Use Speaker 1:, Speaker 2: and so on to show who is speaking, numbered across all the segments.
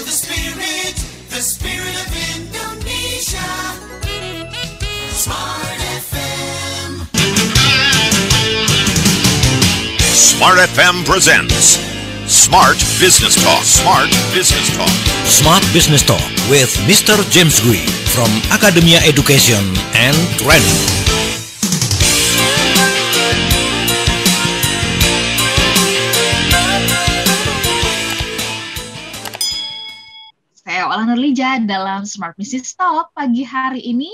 Speaker 1: the spirit of Indonesia. Smart FM.
Speaker 2: Smart FM presents Smart Business Talk. Smart Business Talk.
Speaker 3: Smart Business Talk with Mr. James Gui from Academia Education and Training.
Speaker 4: Saya Ola Nurlija dalam Smart Business Talk pagi hari ini,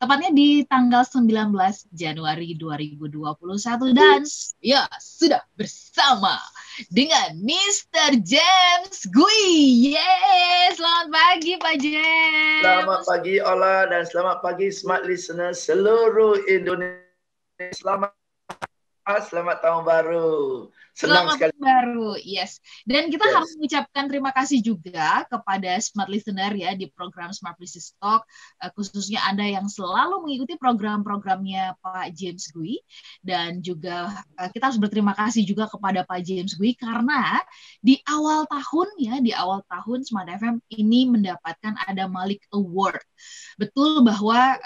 Speaker 4: tepatnya di tanggal 19 Januari 2021 dan ya sudah bersama dengan Mr. James Gui. Yes, selamat pagi Pak James.
Speaker 5: Selamat pagi Ola dan selamat pagi Smart Listeners seluruh Indonesia. Selamat tahun baru. Senang sekali.
Speaker 4: Tahun baru, yes. Dan kita harus mengucapkan terima kasih juga kepada Smart Listener ya di program Smart Business Talk, khususnya Anda yang selalu mengikuti program-programnya Pak James Gui. Dan juga kita harus berterima kasih juga kepada Pak James Gui karena di awal tahun Smart FM ini mendapatkan ada Malik Award. Betul bahwa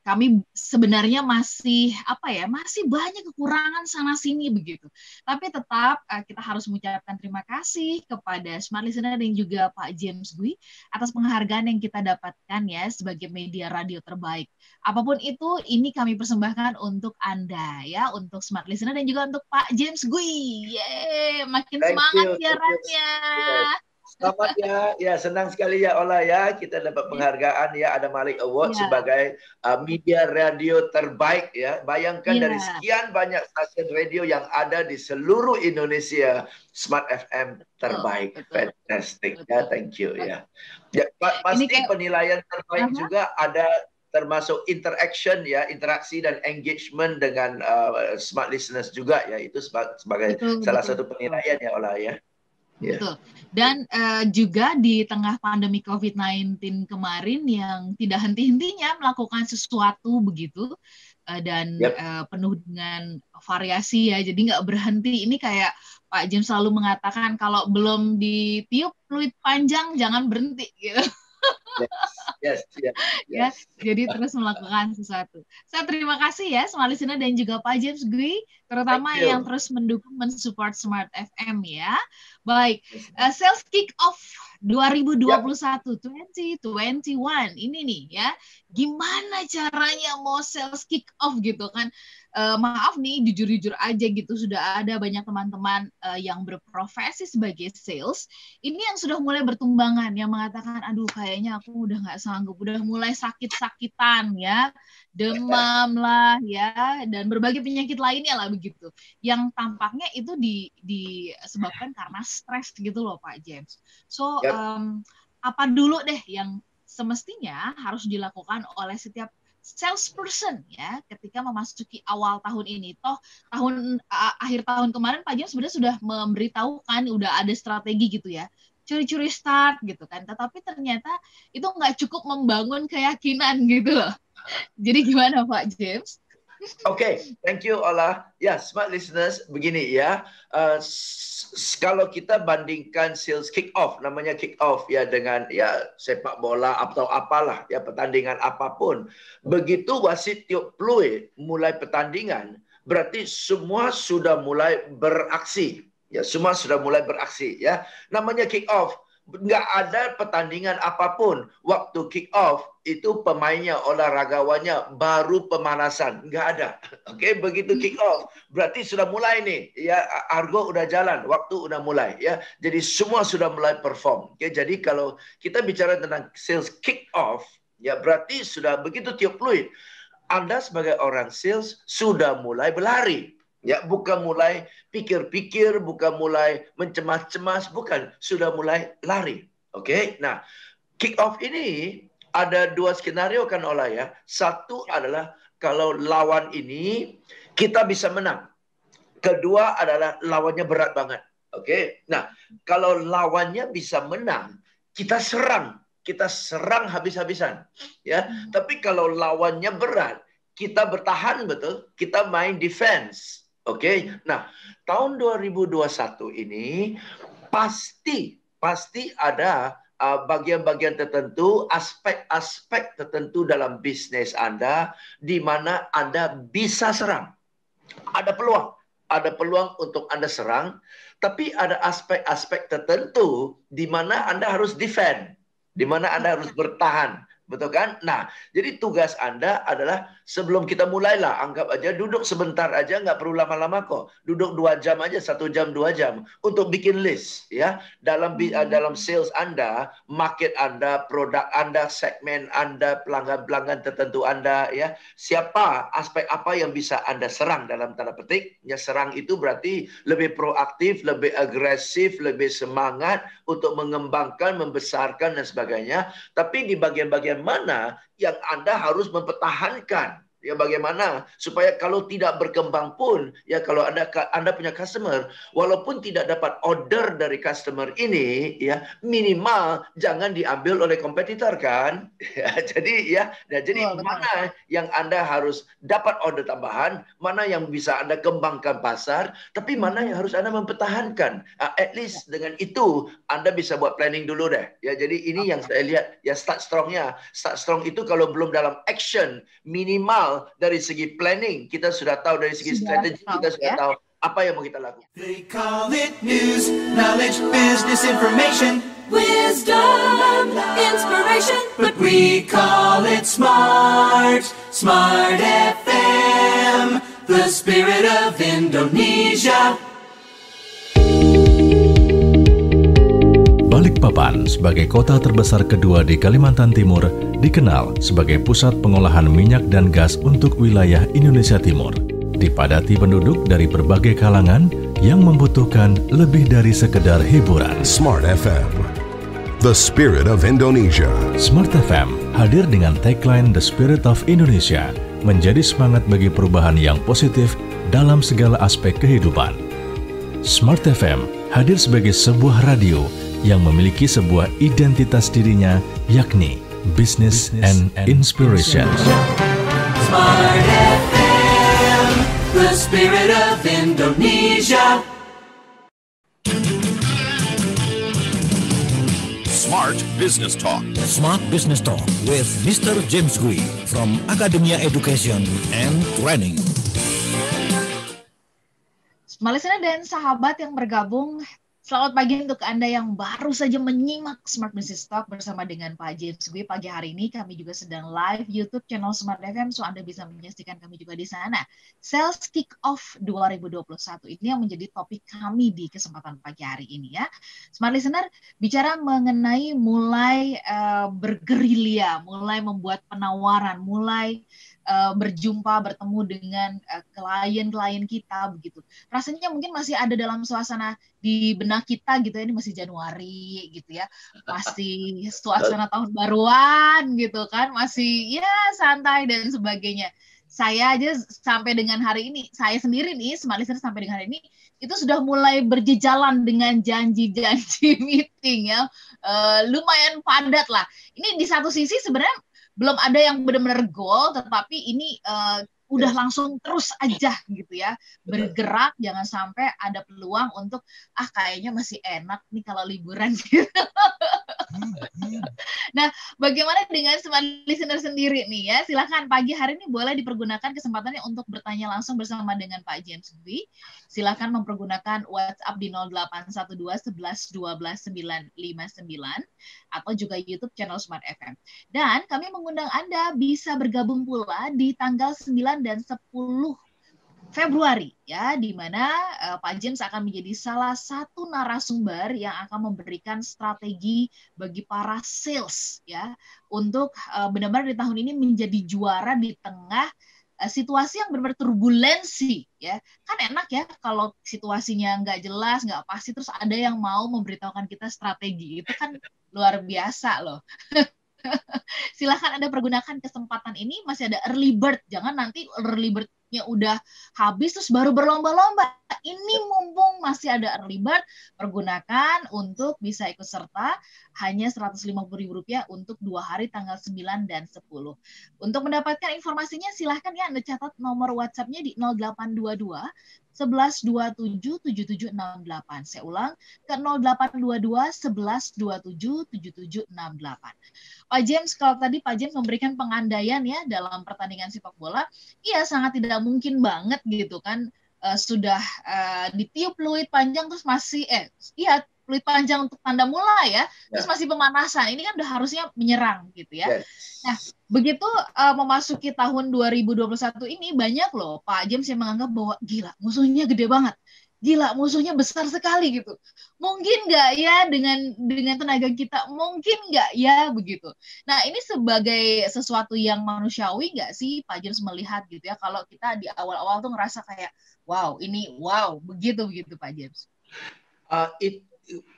Speaker 4: kami sebenarnya masih banyak kekurangan sana sini begitu. Tapi tetap kita harus mengucapkan terima kasih kepada Smart Listener dan juga Pak James Gui atas penghargaan yang kita dapatkan ya sebagai media radio terbaik. Apapun itu, ini kami persembahkan untuk Anda ya, untuk Smart Listener dan juga untuk Pak James Gui. Yeay, makin semangat siarannya.
Speaker 5: Selamat ya senang sekali ya Ola ya, kita dapat penghargaan ya, ada Malik Award sebagai media radio terbaik ya. Bayangkan dari sekian banyak stasiun radio yang ada di seluruh Indonesia, Smart FM terbaik. Fantastic ya, thank you ya. Pasti penilaian terbaik juga ada termasuk interaksi dan engagement dengan Smart Listeners juga ya, itu sebagai salah satu penilaian ya Ola ya.
Speaker 4: Betul. Dan juga di tengah pandemi COVID-19 kemarin yang tidak henti-hentinya melakukan sesuatu begitu dan penuh dengan variasi ya, jadi nggak berhenti. Ini kayak Pak James selalu mengatakan kalau belum ditiup fluid panjang jangan berhenti gitu.
Speaker 5: Yes.
Speaker 4: Ya, jadi terus melakukan sesuatu. Saya terima kasih ya Smart Listener dan juga Pak James Gui, terutama yang terus mendukung, mensupport Smart FM ya. Baik, sales kick off 2021, 2021 ini nih ya. Gimana caranya mau sales kick off gitu kan? Maaf nih, jujur-jujur aja gitu, sudah ada banyak teman-teman yang berprofesi sebagai sales, ini yang sudah mulai bertumbangan, yang mengatakan, aduh kayaknya aku udah nggak sanggup, udah mulai sakit-sakitan ya, demam lah ya, dan berbagai penyakit lainnya lah begitu, yang tampaknya itu disebabkan karena stres gitu loh Pak James. So, apa dulu deh yang semestinya harus dilakukan oleh setiap salesperson ya ketika memasuki awal tahun ini? Toh akhir tahun kemarin Pak James sebenarnya sudah memberitahukan udah ada strategi gitu ya, curi-curi start gitu kan, tetapi ternyata itu nggak cukup membangun keyakinan gitu loh. Jadi gimana Pak James?
Speaker 5: Oke, thank you Ola. Ya, Smart Listeners, begini ya. Kalau kita bandingkan sales kick off, namanya kick off ya, dengan ya sepak bola atau apalah ya, pertandingan apapun. Begitu wasit tiup peluit mulai pertandingan, berarti semua sudah mulai beraksi. Ya, semua sudah mulai beraksi ya. Namanya kick off. Nggak ada pertandingan apapun. Waktu kick off, itu pemainnya, olahragawannya baru pemanasan. Nggak ada. Oke, begitu kick off, berarti sudah mulai nih. Ya, argo udah jalan, waktu udah mulai. Ya, jadi semua sudah mulai perform. Oke, jadi kalau kita bicara tentang sales kick off, ya berarti sudah begitu tiup fluid, Anda sebagai orang sales sudah mulai berlari. Ya, bukan mulai pikir-pikir, bukan mulai mencemas-cemas, bukan, sudah mulai lari. Oke, nah kick off ini ada dua skenario kan Ola ya. Satu adalah kalau lawan ini kita bisa menang. Kedua adalah lawannya berat banget. Oke, nah kalau lawannya bisa menang, kita serang habis-habisan. Ya, tapi kalau lawannya berat, kita bertahan betul, kita main defense. Oke, nah tahun 2021 ini pasti ada bagian-bagian tertentu, aspek-aspek tertentu dalam bisnis Anda di mana Anda bisa serang. Ada peluang untuk Anda serang, tapi ada aspek-aspek tertentu di mana Anda harus defend, di mana Anda harus bertahan. Betul kan? Nah, jadi tugas Anda adalah sebelum kita mulailah, anggap aja duduk sebentar aja, nggak perlu lama-lama kok. Duduk 2 jam aja, 1 jam, 2 jam untuk bikin list ya. Dalam sales Anda, market Anda, produk Anda, segmen Anda, pelanggan-pelanggan tertentu Anda ya. Siapa, aspek apa yang bisa Anda serang dalam tanda petik? Ya, serang itu berarti lebih proaktif, lebih agresif, lebih semangat untuk mengembangkan, membesarkan dan sebagainya. Tapi di bagian-bagian mana yang Anda harus mempertahankan? Ya, bagaimana supaya kalau tidak berkembang pun, ya kalau Anda punya customer, walaupun tidak dapat order dari customer ini, ya minimal jangan diambil oleh kompetitor kan? Ya, jadi mana yang Anda harus dapat order tambahan, mana yang bisa Anda kembangkan pasar, tapi mana yang harus Anda mempertahankan. At least dengan itu Anda bisa buat planning dulu deh. Ya, jadi ini yang saya lihat ya start strongnya. Start strong itu kalau belum dalam action minimal dari segi planning kita sudah tahu, dari segi strategi kita sudah tahu apa yang mau kita lakukan.
Speaker 1: They call it news, knowledge, business information, wisdom, inspiration, but we call it smart FM, the spirit of Indonesia.
Speaker 6: Balikpapan sebagai kota terbesar kedua di Kalimantan Timur dikenal sebagai pusat pengolahan minyak dan gas untuk wilayah Indonesia Timur. Dipadati penduduk dari berbagai kalangan yang membutuhkan lebih dari sekedar hiburan.
Speaker 7: Smart FM, the spirit of Indonesia.
Speaker 6: Smart FM hadir dengan tagline The Spirit of Indonesia, menjadi semangat bagi perubahan yang positif dalam segala aspek kehidupan. Smart FM hadir sebagai sebuah radio yang memiliki sebuah identitas dirinya, yakni Business and Inspiration.
Speaker 1: Smart FM, the spirit of Indonesia.
Speaker 2: Smart Business Talk.
Speaker 3: Smart Business Talk with Mr. James Gui from Academia Education and Training.
Speaker 4: Smart listener dan sahabat yang bergabung, selamat pagi untuk Anda yang baru saja menyimak Smart Business Talk bersama dengan Pak James Gui. Pagi hari ini kami juga sedang live YouTube channel Smart FM, so Anda bisa menyaksikan kami juga di sana. Sales Kick-Off 2021 ini yang menjadi topik kami di kesempatan pagi hari ini ya. Smart Listener, bicara mengenai mulai bergerilya, mulai membuat penawaran, mulai bertemu dengan klien-klien kita begitu. Rasanya mungkin masih ada dalam suasana di benak kita gitu ya, ini masih Januari gitu ya. Masih suasana tahun baruan gitu kan, masih ya santai dan sebagainya. Saya aja sampai dengan hari ini, saya sendiri nih, Smart Listener sampai dengan hari ini itu sudah mulai berjejalan dengan janji-janji meeting ya. Lumayan padat lah. Ini di satu sisi sebenarnya belum ada yang benar-benar goal, tetapi ini udah langsung terus aja gitu ya, bergerak, jangan sampai ada peluang untuk kayaknya masih enak nih kalau liburan gitu. Nah, bagaimana dengan Smart Listener sendiri nih ya? Silakan pagi hari ini boleh dipergunakan kesempatannya untuk bertanya langsung bersama dengan Pak James Gui. Silakan mempergunakan WhatsApp di 0812 11 12 959 atau juga YouTube channel Smart FM. Dan kami mengundang Anda bisa bergabung pula di tanggal 9 dan 10 Februari ya, di mana Pak James akan menjadi salah satu narasumber yang akan memberikan strategi bagi para sales ya, untuk benar-benar di tahun ini menjadi juara di tengah situasi yang benar-benar turbulensi ya. Kan enak ya kalau situasinya nggak jelas, nggak pasti, terus ada yang mau memberitahukan kita strategi, itu kan luar biasa loh. Silahkan Anda pergunakan kesempatan ini, masih ada early bird, jangan nanti early bird-nya udah habis terus baru berlomba-lomba. ini mumpung masih ada early bird, pergunakan untuk bisa ikut serta hanya Rp150.000 untuk 2 hari tanggal 9 dan 10. Untuk mendapatkan informasinya silahkan ya Anda catat nomor WhatsApp-nya di 0822 11 27 77 68. Saya ulang ke 0822 11 27 77 68. Pak James, kalau tadi Pak James memberikan pengandaian ya dalam pertandingan sepak bola, iya sangat tidak mungkin banget gitu kan, sudah ditiup peluit panjang terus masih peluit panjang untuk tanda mulai ya, terus masih pemanasan. Ini kan udah harusnya menyerang gitu ya. Nah, begitu memasuki tahun 2021 ini banyak loh Pak James yang menganggap bahwa gila musuhnya gede banget. Gila musuhnya besar sekali gitu. Mungkin nggak ya dengan tenaga kita? Mungkin nggak ya begitu. Nah, ini sebagai sesuatu yang manusiawi nggak sih Pak James melihat gitu ya, kalau kita di awal-awal tuh ngerasa kayak wow begitu Pak James.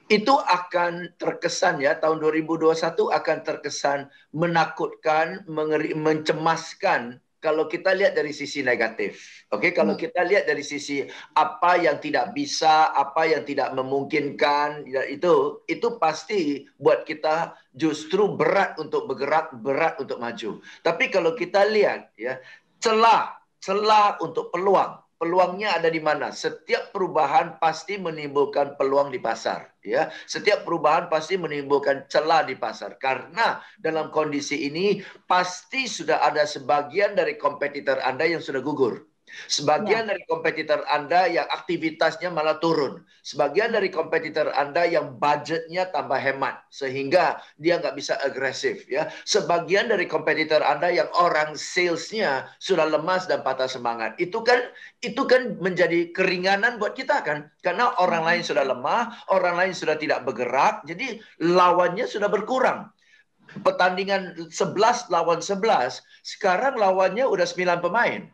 Speaker 5: Itu akan terkesan ya, tahun 2021 akan terkesan menakutkan, mencemaskan kalau kita lihat dari sisi negatif. Oke, kalau kita lihat dari sisi apa yang tidak bisa, apa yang tidak memungkinkan, itu pasti buat kita justru berat untuk bergerak, berat untuk maju. Tapi kalau kita lihat ya, celah untuk peluang. Peluangnya ada di mana? Setiap perubahan pasti menimbulkan peluang di pasar, ya. Setiap perubahan pasti menimbulkan celah di pasar. Karena dalam kondisi ini pasti sudah ada sebagian dari kompetitor Anda yang sudah gugur. Sebagian dari kompetitor Anda yang aktivitasnya malah turun. Sebagian dari kompetitor Anda yang budgetnya tambah hemat sehingga dia nggak bisa agresif, ya. Sebagian dari kompetitor Anda yang orang salesnya sudah lemas dan patah semangat. Itu kan menjadi keringanan buat kita kan. Karena orang lain sudah lemah, orang lain sudah tidak bergerak, jadi lawannya sudah berkurang. Pertandingan 11 lawan 11, sekarang lawannya udah 9 pemain.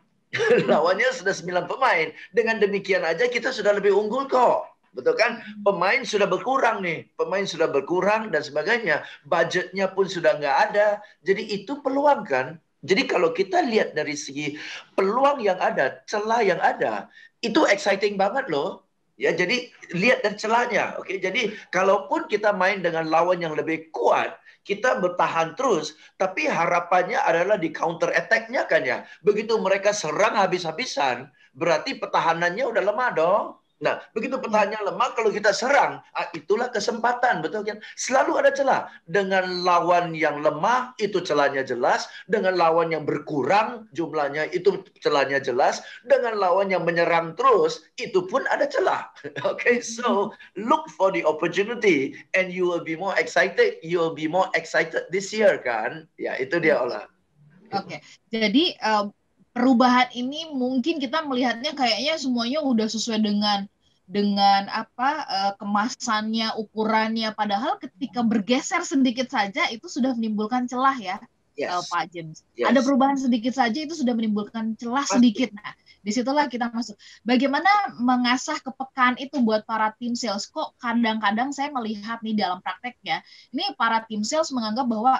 Speaker 5: Lawannya sudah 9 pemain. Dengan demikian aja kita sudah lebih unggul kok. Betul kan? Pemain sudah berkurang nih. Pemain sudah berkurang dan sebagainya. Budgetnya pun sudah nggak ada. Jadi itu peluang kan? Jadi kalau kita lihat dari segi peluang yang ada, celah yang ada, itu exciting banget loh. Ya, jadi lihat dari celahnya. Oke, jadi kalaupun kita main dengan lawan yang lebih kuat, kita bertahan terus, tapi harapannya adalah di counter attack-nya kan ya. Begitu mereka serang habis-habisan, berarti pertahanannya udah lemah dong. Nah, begitu pertahanannya lemah, kalau kita serang, itulah kesempatan, betul kan? Selalu ada celah. Dengan lawan yang lemah, itu celahnya jelas. Dengan lawan yang berkurang, jumlahnya itu celahnya jelas. Dengan lawan yang menyerang terus, itu pun ada celah. Okay, so look for the opportunity and you will be more excited. You will be more excited this year, kan? Ya, itu dia, Ola.
Speaker 4: Oke, jadi perubahan ini mungkin kita melihatnya kayaknya semuanya udah sesuai dengan kemasannya, ukurannya, padahal ketika bergeser sedikit saja itu sudah menimbulkan celah ya. Pak James. Ada perubahan sedikit saja itu sudah menimbulkan celah sedikit. Nah, disitulah kita masuk. Bagaimana mengasah kepekaan itu buat para tim sales? Kok kadang-kadang saya melihat nih dalam prakteknya, ini para tim sales menganggap bahwa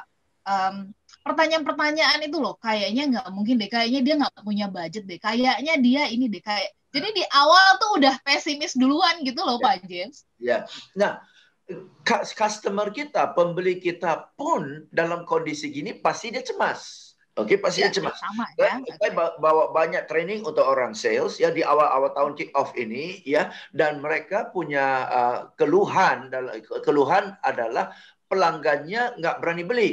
Speaker 4: pertanyaan-pertanyaan itu loh, kayaknya nggak mungkin deh, kayaknya dia nggak punya budget deh, kayaknya dia ini deh, kayak. Jadi di awal tuh udah pesimis duluan gitu loh, Pak James.
Speaker 5: Ya, nah customer kita, pembeli kita pun dalam kondisi gini pasti dia cemas. Oke, pasti dia cemas. Saya bawa banyak training untuk orang sales ya di awal-awal tahun kick off ini ya, dan mereka punya keluhan adalah pelanggannya nggak berani beli.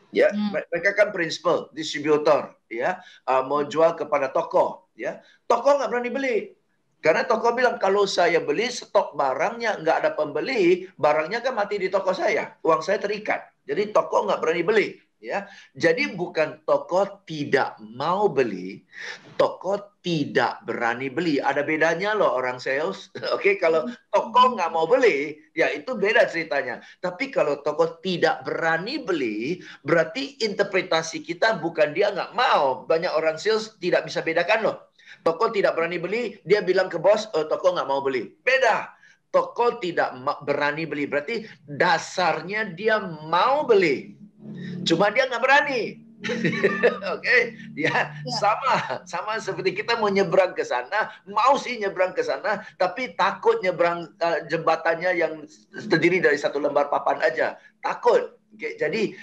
Speaker 5: Ya, mereka kan principal, distributor, ya, mau jual kepada toko, ya, toko nggak berani beli, karena toko bilang kalau saya beli stok barangnya nggak ada pembeli, barangnya kan mati di toko saya, uang saya terikat, jadi toko nggak berani beli, ya, jadi bukan toko tidak mau beli, toko tidak berani beli, ada bedanya loh orang sales, oke, kalau toko nggak mau beli, ya itu beda ceritanya. Tapi kalau toko tidak berani beli, berarti interpretasi kita bukan dia nggak mau. Banyak orang sales tidak bisa bedakan loh. Toko tidak berani beli, dia bilang ke bos, toko nggak mau beli. Beda. Toko tidak berani beli, berarti dasarnya dia mau beli. Cuma dia nggak berani. Oke, ya sama seperti kita mau nyebrang ke sana, mau sih nyebrang ke sana, tapi takut nyebrang jembatannya yang terdiri dari satu lembar papan aja, takut. Oke, jadi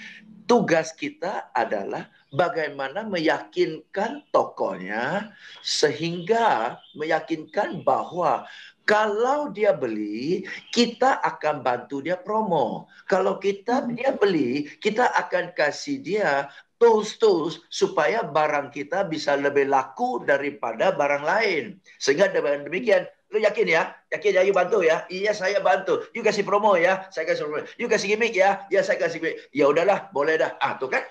Speaker 5: tugas kita adalah bagaimana meyakinkan tokonya sehingga meyakinkan bahwa kalau dia beli, kita akan bantu dia promo. Kalau dia beli, kita akan kasih dia tools supaya barang kita bisa lebih laku daripada barang lain. Sehingga dengan demikian, lu yakin ya? Yakin ya, you bantu ya? Iya, saya bantu. You kasih promo ya? Saya kasih promo. You kasih gimmick ya? Ya, saya kasih gimmick. Ya udahlah, boleh dah. Tuh kan?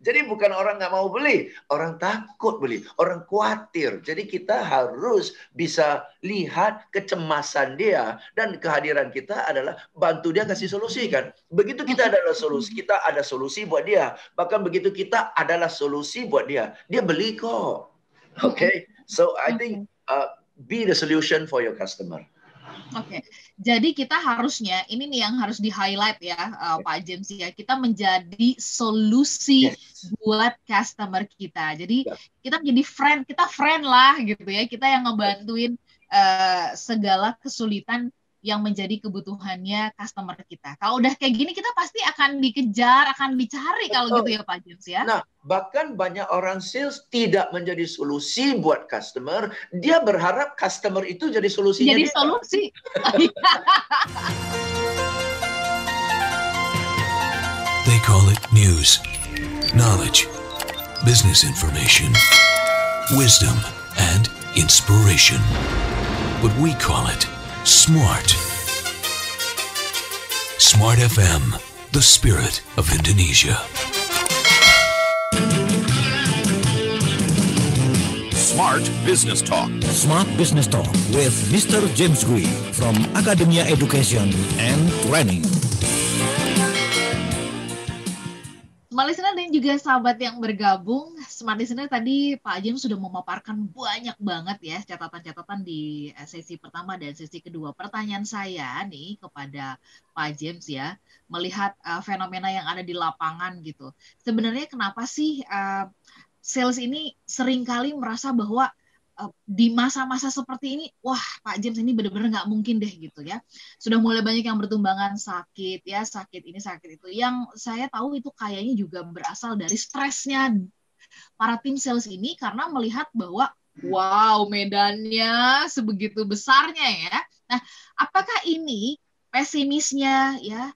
Speaker 5: Jadi bukan orang nggak mau beli, orang takut beli, orang khawatir. Jadi kita harus bisa lihat kecemasan dia, dan kehadiran kita adalah bantu dia kasih solusi kan. Begitu kita adalah solusi, kita ada solusi buat dia. Bahkan begitu kita adalah solusi buat dia, dia beli kok. Okay, so I think be the solution for your customer.
Speaker 4: Oke, jadi kita harusnya, ini nih yang harus di-highlight ya, Pak James ya, kita menjadi solusi buat customer kita. Jadi kita menjadi kita friend lah gitu ya, kita yang ngebantuin segala kesulitan yang menjadi kebutuhannya customer kita. Kalau udah kayak gini, kita pasti akan dikejar, akan dicari kalau gitu ya Pak James ya.
Speaker 5: Nah, bahkan banyak orang sales tidak menjadi solusi buat customer, dia berharap customer itu jadi solusinya.
Speaker 4: Jadi solusi.
Speaker 8: They call it news, knowledge, business information, wisdom, and inspiration. But we call it Smart. Smart FM, the spirit of Indonesia.
Speaker 2: Smart Business Talk.
Speaker 3: Smart Business Talk with Mr. James Gui from Akademia Education and Training.
Speaker 4: Smart Listener dan juga sahabat yang bergabung, Smart Listener tadi Pak James sudah memaparkan banyak banget ya catatan-catatan di sesi pertama dan sesi kedua. Pertanyaan saya nih kepada Pak James ya, melihat fenomena yang ada di lapangan gitu. Sebenarnya kenapa sih sales ini seringkali merasa bahwa di masa-masa seperti ini, wah Pak James ini benar-benar nggak mungkin deh gitu ya. Sudah mulai banyak yang bertumbangan sakit ya, sakit ini sakit itu. Yang saya tahu itu kayaknya juga berasal dari stresnya para tim sales ini karena melihat bahwa wow medannya sebegitu besarnya ya. Nah, apakah ini pesimisnya ya?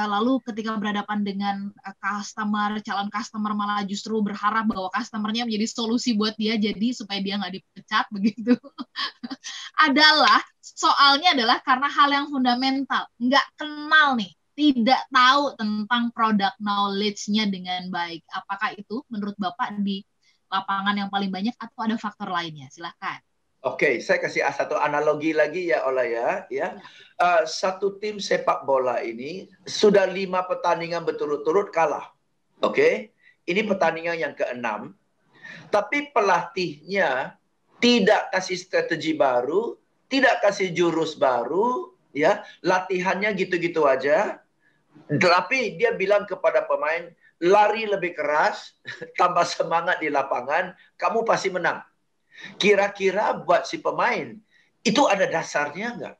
Speaker 4: Lalu ketika berhadapan dengan calon customer malah justru berharap bahwa customernya menjadi solusi buat dia, jadi supaya dia nggak dipecat begitu. Soalnya adalah karena hal yang fundamental, nggak kenal nih, tidak tahu tentang product knowledge-nya dengan baik. Apakah itu menurut Bapak di lapangan yang paling banyak atau ada faktor lainnya? Silahkan.
Speaker 5: Oke, saya kasih satu analogi lagi ya Ola ya. Satu tim sepak bola ini sudah 5 pertandingan berturut-turut kalah. Oke, ini pertandingan yang ke-6. Tapi pelatihnya tidak kasih strategi baru, tidak kasih jurus baru, ya. Latihannya gitu-gitu aja. Tapi dia bilang kepada pemain, lari lebih keras, tambah semangat di lapangan, kamu pasti menang. Kira-kira buat si pemain itu ada dasarnya nggak?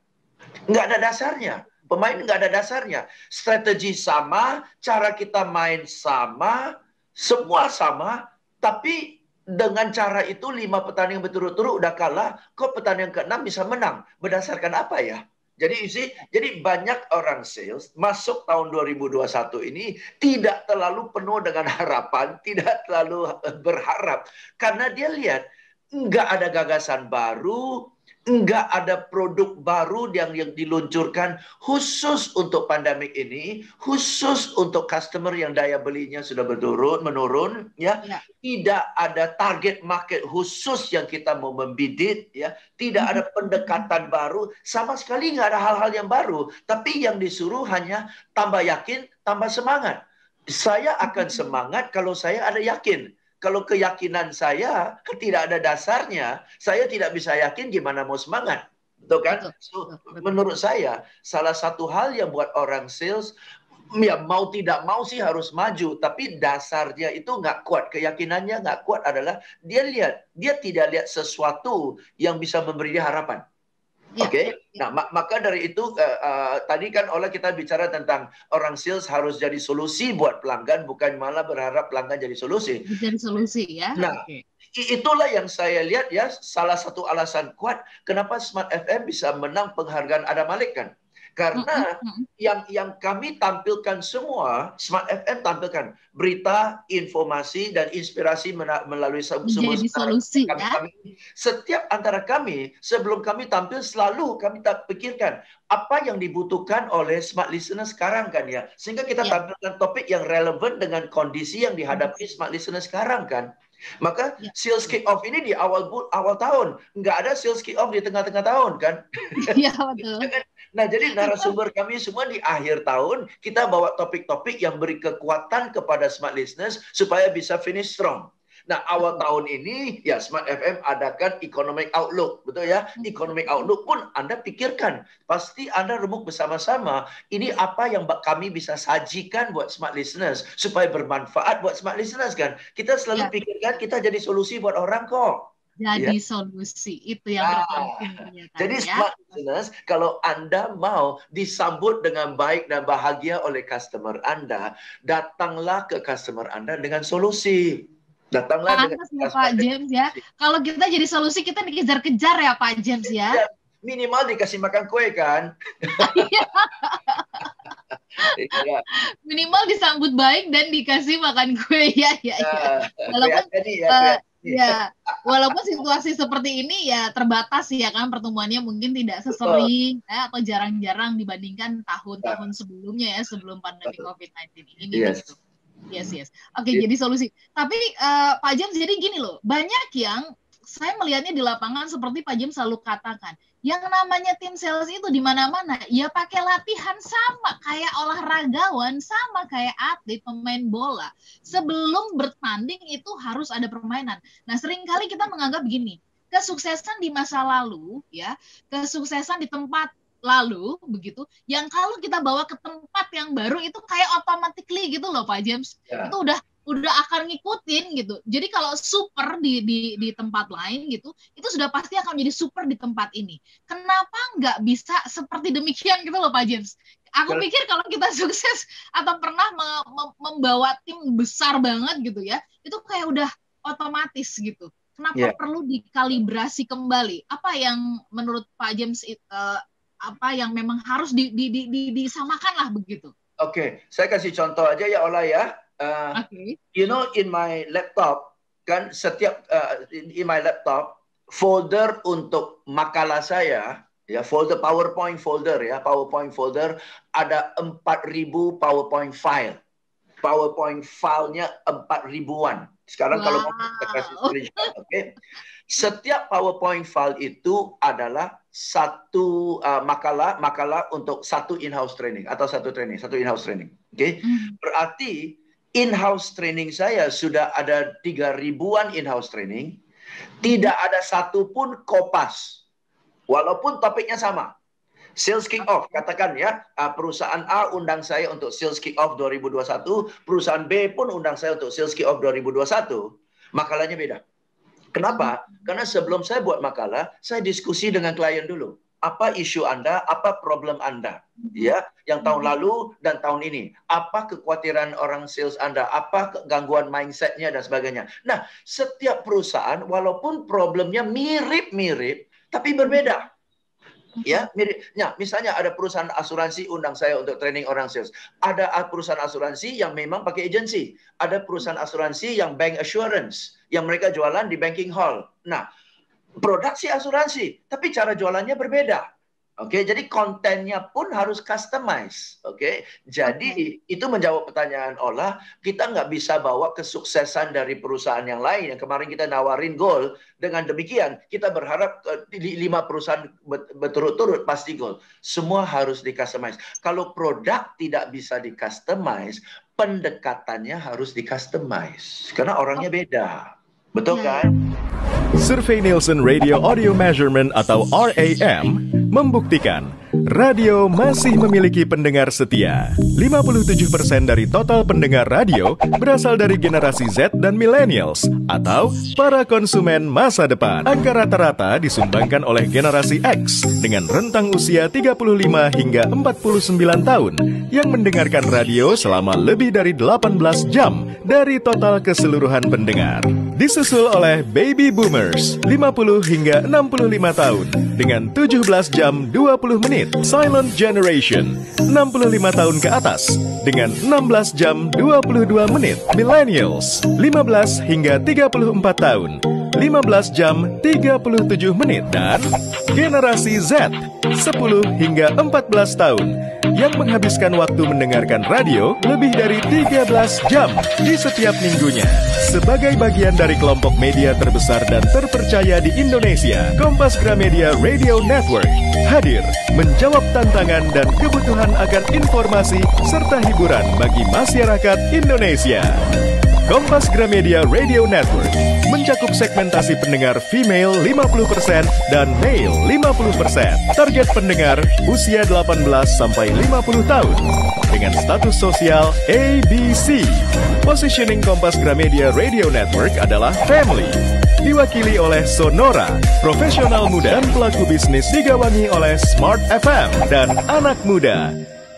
Speaker 5: Nggak ada dasarnya. Pemain nggak ada dasarnya. Strategi sama, cara kita main sama, semua sama, tapi dengan cara itu 5 pertandingan berturut-turut udah kalah, kok pertandingan ke-6 bisa menang? Berdasarkan apa ya? Jadi banyak orang sales masuk tahun 2021 ini tidak terlalu penuh dengan harapan, tidak terlalu berharap karena dia lihat nggak ada gagasan baru, nggak ada produk baru yang diluncurkan khusus untuk pandemik ini, khusus untuk customer yang daya belinya sudah menurun, ya. Tidak ada target market khusus yang kita mau membidik, ya. Tidak ada pendekatan baru, sama sekali nggak ada hal-hal yang baru. Tapi yang disuruh hanya tambah yakin, tambah semangat. Saya akan semangat kalau saya ada yakin. Kalau keyakinan saya tidak ada dasarnya, saya tidak bisa yakin gimana mau semangat. Betul kan? So, menurut saya, salah satu hal yang buat orang sales Ya mau tidak mau sih harus maju, tapi dasarnya itu nggak kuat, keyakinannya nggak kuat adalah dia tidak lihat sesuatu yang bisa memberi dia harapan. Oke, nah maka dari itu tadi kan kita bicara tentang orang sales harus jadi solusi buat pelanggan, bukan malah berharap pelanggan jadi solusi.
Speaker 4: Jadi solusi ya.
Speaker 5: Nah, itulah yang saya lihat ya, salah satu alasan kuat kenapa Smart FM bisa menang penghargaan Adam Malik kan. Karena yang kami tampilkan semua, Smart FM tampilkan berita, informasi, dan inspirasi melalui semua
Speaker 4: solusi
Speaker 5: kami. Setiap antara kami, sebelum kami tampil, selalu kami pikirkan apa yang dibutuhkan oleh Smart Listener sekarang kan ya. Sehingga kita tampilkan topik yang relevan dengan kondisi yang dihadapi Smart Listener sekarang kan. Maka sales kick off ini di awal tahun, nggak ada sales kick off di tengah-tengah tahun kan?
Speaker 4: Iya betul.
Speaker 5: Nah jadi narasumber kami semua di akhir tahun kita bawa topik-topik yang beri kekuatan kepada Smart Listeners supaya bisa finish strong. Nah awal tahun ini ya Smart FM adakan Economic Outlook, betul ya? Economic Outlook pun Anda pikirkan, pasti Anda remuk bersama-sama ini apa yang kami bisa sajikan buat Smart Listeners supaya bermanfaat buat Smart Listeners kan? Kita selalu pikirkan kita jadi solusi buat orang kok.
Speaker 4: Jadi solusi itu yang terpenting.
Speaker 5: Jadi Smart Listeners, kalau Anda mau disambut dengan baik dan bahagia oleh customer Anda, datanglah ke customer Anda dengan solusi. Datanglah
Speaker 4: dengan Pak James ya. Kalau kita jadi solusi kita dikejar-kejar ya Pak James ya.
Speaker 5: Minimal dikasih makan kue kan.
Speaker 4: Minimal disambut baik dan dikasih makan kue ya. Walaupun situasi seperti ini ya terbatas ya kan, pertumbuhannya mungkin tidak sesering atau jarang-jarang dibandingkan tahun-tahun sebelumnya ya, sebelum pandemi COVID-19 ini. Gitu. Yes. Oke, jadi solusi. Tapi Pak James, jadi gini loh, banyak yang saya melihatnya di lapangan seperti Pak James selalu katakan, yang namanya tim sales itu di mana-mana ya pakai latihan sama kayak olahragawan, sama kayak atlet, pemain bola. Sebelum bertanding itu harus ada permainan. Nah, seringkali kita menganggap begini, kesuksesan di masa lalu ya, kesuksesan di tempat lalu begitu, yang kalau kita bawa ke tempat yang baru itu kayak automatically gitu loh Pak James. Itu udah akan ngikutin gitu. Jadi kalau super di tempat lain gitu, itu sudah pasti akan menjadi super di tempat ini. Kenapa nggak bisa seperti demikian gitu loh Pak James? Aku pikir kalau kita sukses atau pernah membawa tim besar banget gitu ya, itu kayak udah otomatis gitu. Kenapa perlu dikalibrasi kembali? Apa yang menurut Pak James apa yang memang harus disamakan lah begitu?
Speaker 5: Oke, saya kasih contoh aja ya Ola ya. You know, in my laptop kan setiap in my laptop folder untuk makalah saya ya, folder PowerPoint folder ya, PowerPoint folder ada 4.000 PowerPoint file. PowerPoint filenya 4.000-an. Sekarang kalau mau kita kasih screenshot, oke? Setiap PowerPoint file itu adalah satu makalah untuk satu in-house training atau satu in-house training. Oke? Berarti in-house training saya sudah ada 3.000-an in-house training, tidak ada satu pun kopas. Walaupun topiknya sama. Sales kick off, katakan ya, perusahaan A undang saya untuk sales kick off 2021, perusahaan B pun undang saya untuk sales kick off 2021, makalahnya beda. Kenapa? Karena sebelum saya buat makalah, saya diskusi dengan klien dulu. Apa isu Anda, apa problem Anda, ya, yang tahun lalu dan tahun ini. Apa kekhawatiran orang sales Anda, apa gangguan mindsetnya dan sebagainya. Nah, setiap perusahaan walaupun problemnya mirip-mirip, tapi berbeda. Ya, mirip. Ya, misalnya ada perusahaan asuransi undang saya untuk training orang sales. Ada perusahaan asuransi yang memang pakai agensi. Ada perusahaan asuransi yang bank assurance, yang mereka jualan di banking hall. Nah, produksi asuransi, tapi cara jualannya berbeda. Oke, jadi kontennya pun harus customize. Oke, jadi itu menjawab pertanyaan Ola. Kita nggak bisa bawa kesuksesan dari perusahaan yang lain. Yang kemarin kita nawarin goal. Dengan demikian, kita berharap 5 perusahaan berturut-turut pasti goal. Semua harus di-customize. Kalau produk tidak bisa di-customize, pendekatannya harus di-customize. Karena orangnya beda. Betul kan?
Speaker 9: Survei Nielsen Radio Audio Measurement atau RAM membuktikan radio masih memiliki pendengar setia. 57% dari total pendengar radio berasal dari generasi Z dan millennials atau para konsumen masa depan. Angka rata-rata disumbangkan oleh generasi X dengan rentang usia 35 hingga 49 tahun yang mendengarkan radio selama lebih dari 18 jam dari total keseluruhan pendengar. Disusul oleh Baby Boomers 50 hingga 65 tahun dengan 17 jam 20 menit. Silent Generation 65 tahun ke atas dengan 16 jam 22 menit. Millennials 15 hingga 34 tahun 15 jam 37 menit. Dan generasi Z 10 hingga 14 tahun yang menghabiskan waktu mendengarkan radio lebih dari 13 jam di setiap minggunya. Sebagai bagian dari kelompok media terbesar dan terpercaya di Indonesia, Kompas Gramedia Radio Network hadir menjawab tantangan dan kebutuhan akan informasi serta hiburan bagi masyarakat Indonesia. Kompas Gramedia Radio Network mencakup segmentasi pendengar female 50% dan male 50%. Target pendengar usia 18 sampai 50 tahun dengan status sosial ABC. Positioning Kompas Gramedia Radio Network adalah family. Diwakili oleh Sonora, profesional muda dan pelaku bisnis, digawangi oleh Smart FM dan anak muda.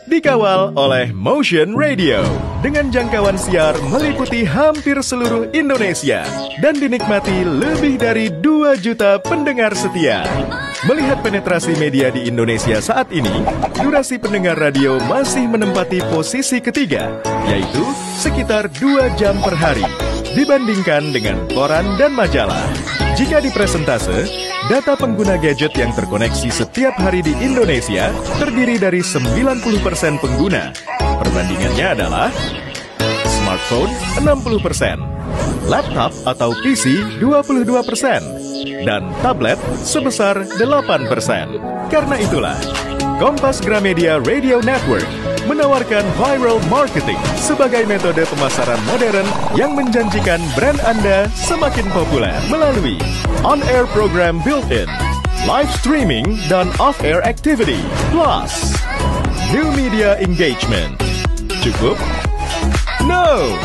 Speaker 9: Dikawal oleh Motion Radio dengan jangkauan siar meliputi hampir seluruh Indonesia dan dinikmati lebih dari 2 juta pendengar setia. Melihat penetrasi media di Indonesia saat ini, durasi pendengar radio masih menempati posisi ketiga, yaitu sekitar 2 jam per hari dibandingkan dengan koran dan majalah. Jika dipresentase, data pengguna gadget yang terkoneksi setiap hari di Indonesia terdiri dari 90% pengguna. Perbandingannya adalah smartphone 60%, laptop atau PC 22%, dan tablet sebesar 8%. Karena itulah, Kompas Gramedia Radio Network menawarkan viral marketing sebagai metode pemasaran modern yang menjanjikan brand Anda semakin populer melalui on-air program built-in, live streaming, dan off-air activity, plus new media engagement. Cukup? No!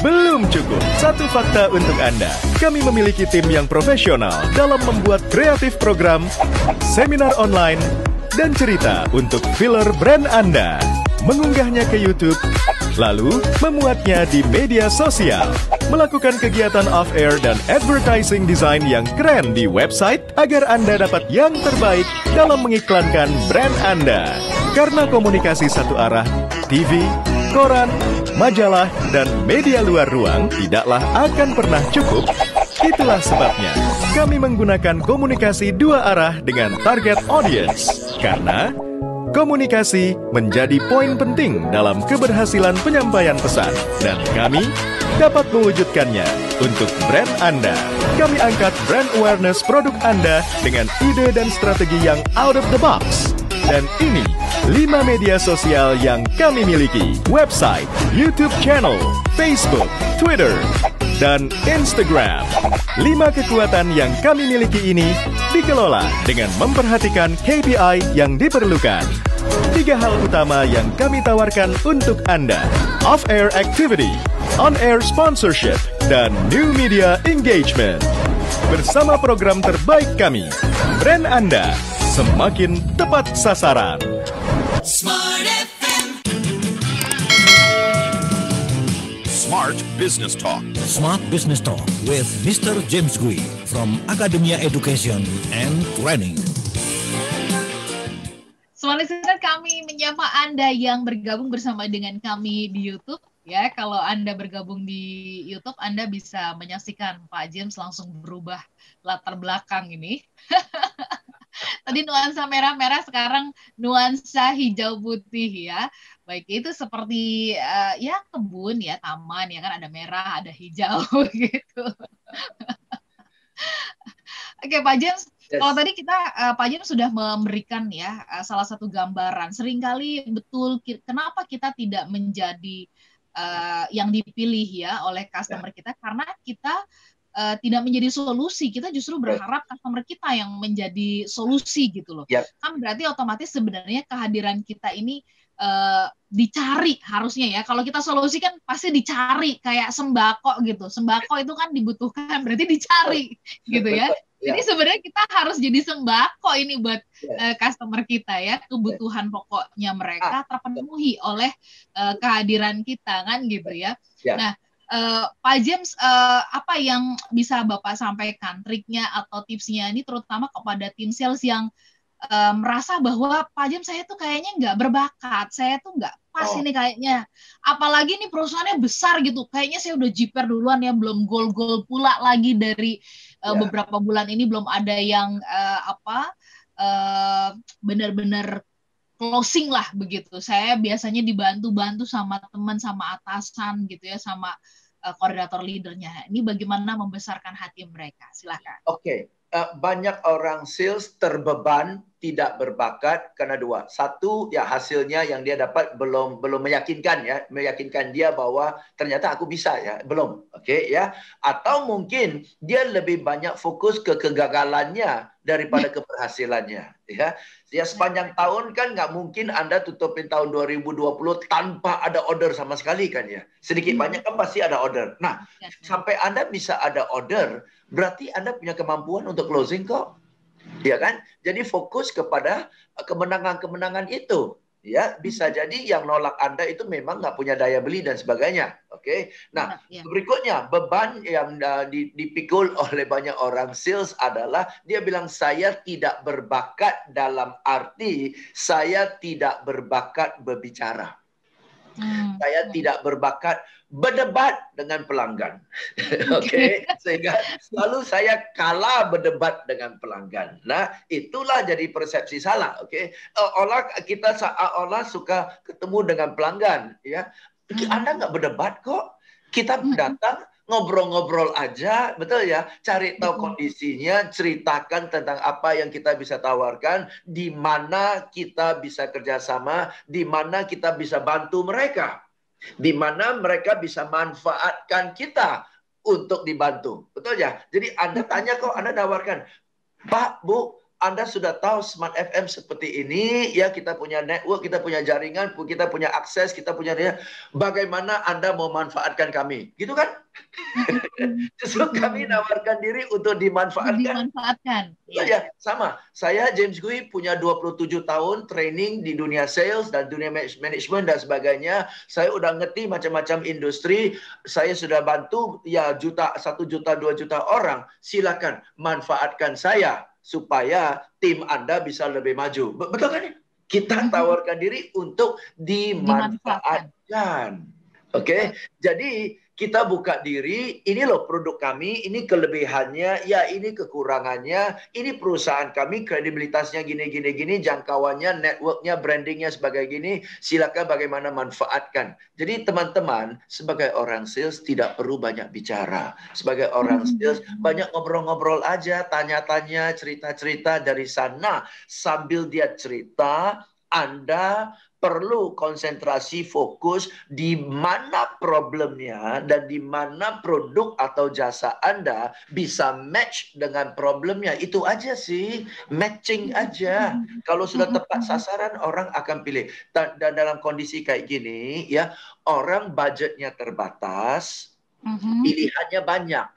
Speaker 9: Belum cukup. Satu fakta untuk Anda. Kami memiliki tim yang profesional dalam membuat kreatif program, seminar online, dan cerita untuk filler brand Anda. Mengunggahnya ke YouTube, lalu memuatnya di media sosial, melakukan kegiatan off-air dan advertising design yang keren di website agar Anda dapat yang terbaik dalam mengiklankan brand Anda. Karena komunikasi satu arah, TV, koran, majalah, dan media luar ruang tidaklah akan pernah cukup. Itulah sebabnya kami menggunakan komunikasi 2 arah dengan target audience. Karena komunikasi menjadi poin penting dalam keberhasilan penyampaian pesan, dan kami dapat mewujudkannya untuk brand Anda. Kami angkat brand awareness produk Anda dengan ide dan strategi yang out of the box. Dan ini 5 media sosial yang kami miliki: website, YouTube channel, Facebook, Twitter, dan Instagram. 5 kekuatan yang kami miliki ini dikelola dengan memperhatikan KPI yang diperlukan. 3 hal utama yang kami tawarkan untuk Anda: off-air activity, on-air sponsorship, dan new media engagement. Bersama program terbaik kami, brand Anda semakin tepat sasaran.
Speaker 1: Smart FM.
Speaker 2: Smart Business Talk.
Speaker 3: Smart Business Talk with Mr. James Gui from Academia Education and Training.
Speaker 4: Smart listener, kami menyapa Anda yang bergabung bersama dengan kami di YouTube. Ya, kalau Anda bergabung di YouTube, Anda bisa menyaksikan Pak James langsung berubah latar belakang ini. Tadi nuansa merah-merah, sekarang nuansa hijau putih ya. Baik, itu seperti ya kebun ya, taman ya kan, ada merah, ada hijau gitu. Oke, Pak James, kalau tadi kita Pak James sudah memberikan ya salah satu gambaran. Seringkali betul kenapa kita tidak menjadi yang dipilih ya oleh customer kita, karena kita tidak menjadi solusi, kita justru berharap customer kita yang menjadi solusi gitu loh. Kan berarti otomatis sebenarnya kehadiran kita ini dicari harusnya ya. Kalau kita solusi kan pasti dicari, kayak sembako gitu. Sembako itu kan dibutuhkan, berarti dicari gitu ya. Jadi sebenarnya kita harus jadi sembako ini buat customer kita ya. Kebutuhan pokoknya mereka terpenuhi oleh kehadiran kita kan gitu ya. Nah, Pak James, apa yang bisa Bapak sampaikan triknya atau tipsnya ini terutama kepada tim sales yang merasa bahwa Pak James saya tuh kayaknya nggak berbakat, saya tuh nggak pas ini kayaknya. Apalagi nih perusahaannya besar gitu, kayaknya saya udah jiper duluan ya, belum goal pula lagi dari beberapa bulan ini belum ada yang benar-benar closing lah begitu. Saya biasanya dibantu sama teman, sama atasan gitu ya, sama koordinator leadernya. Ini bagaimana membesarkan hati mereka? Silakan.
Speaker 5: Oke. Banyak orang sales terbeban, tidak berbakat karena dua. Satu, ya hasilnya yang dia dapat belum meyakinkan ya, meyakinkan dia bahwa ternyata aku bisa ya, belum. Oke ya. Atau mungkin dia lebih banyak fokus ke kegagalannya daripada keberhasilannya ya. Ya sepanjang tahun kan nggak mungkin Anda tutupin tahun 2020 tanpa ada order sama sekali kan ya. Sedikit banyak kan pasti ada order. Nah, sampai Anda bisa ada order, berarti Anda punya kemampuan untuk closing kok. Ya kan? Jadi fokus kepada kemenangan-kemenangan itu. Ya, bisa jadi yang nolak Anda itu memang nggak punya daya beli dan sebagainya. Oke. Nah, berikutnya beban yang dipikul oleh banyak orang sales adalah dia bilang saya tidak berbakat dalam arti saya tidak berbakat berbicara. Saya tidak berbakat berdebat dengan pelanggan. Oke, sehingga selalu saya kalah berdebat dengan pelanggan. Nah, itulah jadi persepsi salah. Oke, kita suka ketemu dengan pelanggan. Ya, Anda nggak berdebat kok. Kita datang ngobrol-ngobrol aja, betul ya? Cari tahu kondisinya, ceritakan tentang apa yang kita bisa tawarkan, di mana kita bisa kerjasama, di mana kita bisa bantu mereka, di mana mereka bisa manfaatkan kita untuk dibantu, betul ya? Jadi Anda tanya kok, Anda tawarkan, Pak, Bu, Anda sudah tahu Smart FM seperti ini, ya kita punya network, kita punya jaringan, kita punya akses, kita punya bagaimana Anda mau manfaatkan kami, gitu kan? Justru kami nawarkan diri untuk dimanfaatkan. Ya, sama. Saya James Gui punya 27 tahun training di dunia sales dan dunia manajemen dan sebagainya. Saya udah ngerti macam-macam industri. Saya sudah bantu ya 1 juta, 2 juta orang. Silakan manfaatkan saya supaya tim Anda bisa lebih maju. Betul kan? Kita tawarkan diri untuk dimanfaatkan. Oke, jadi kita buka diri, ini loh produk kami, ini kelebihannya, ya ini kekurangannya, ini perusahaan kami, kredibilitasnya gini, jangkauannya, networknya, brandingnya sebagai gini, silakan bagaimana manfaatkan. Jadi teman-teman, sebagai orang sales tidak perlu banyak bicara. Sebagai orang sales, banyak ngobrol-ngobrol aja, tanya-tanya, cerita-cerita dari sana. Sambil dia cerita, Anda perlu konsentrasi fokus di mana problemnya dan di mana produk atau jasa Anda bisa match dengan problemnya. Itu aja sih, matching aja. Kalau sudah tepat sasaran, orang akan pilih. Dan dalam kondisi kayak gini, ya orang budgetnya terbatas, pilihannya banyak.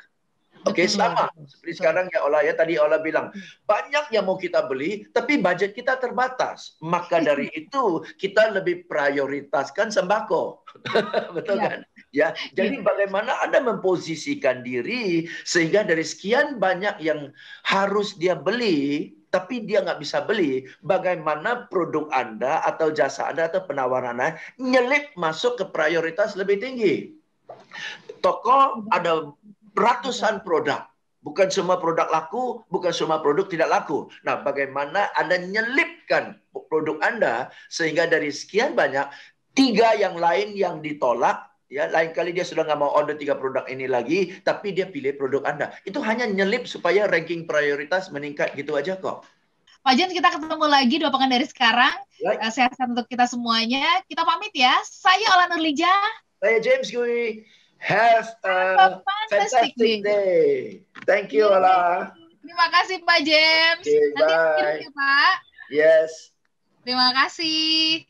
Speaker 5: Oke, sama seperti sekarang ya Ola ya, tadi Ola bilang banyak yang mau kita beli tapi budget kita terbatas, maka dari itu kita lebih prioritaskan sembako. Betul kan ya? Jadi bagaimana Anda memposisikan diri sehingga dari sekian banyak yang harus dia beli tapi dia nggak bisa beli, bagaimana produk Anda atau jasa Anda atau penawaran Anda nyelip masuk ke prioritas lebih tinggi. Toko ada ratusan produk. Bukan semua produk laku, bukan semua produk tidak laku. Nah, bagaimana Anda nyelipkan produk Anda sehingga dari sekian banyak, 3 yang lain yang ditolak, ya lain kali dia sudah nggak mau order 3 produk ini lagi, tapi dia pilih produk Anda. Itu hanya nyelip supaya ranking prioritas meningkat gitu aja kok.
Speaker 4: Pak James, kita ketemu lagi 2 pekan dari sekarang. Sehat-sehat untuk kita semuanya. Kita pamit ya. Saya Ola Nurlija.
Speaker 5: Saya James Gui. Have a fantastic day. Thank you, Ola.
Speaker 4: Terima kasih Pak James.
Speaker 5: Okay,
Speaker 4: nanti
Speaker 5: bye.
Speaker 4: ya Pak.
Speaker 5: Yes.
Speaker 4: Terima kasih.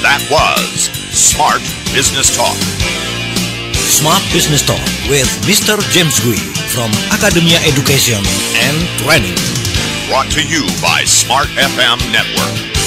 Speaker 2: That was Smart Business Talk.
Speaker 3: Smart Business Talk with Mr. James Gui from Academia Education and Training.
Speaker 2: Brought to you by Smart FM Network.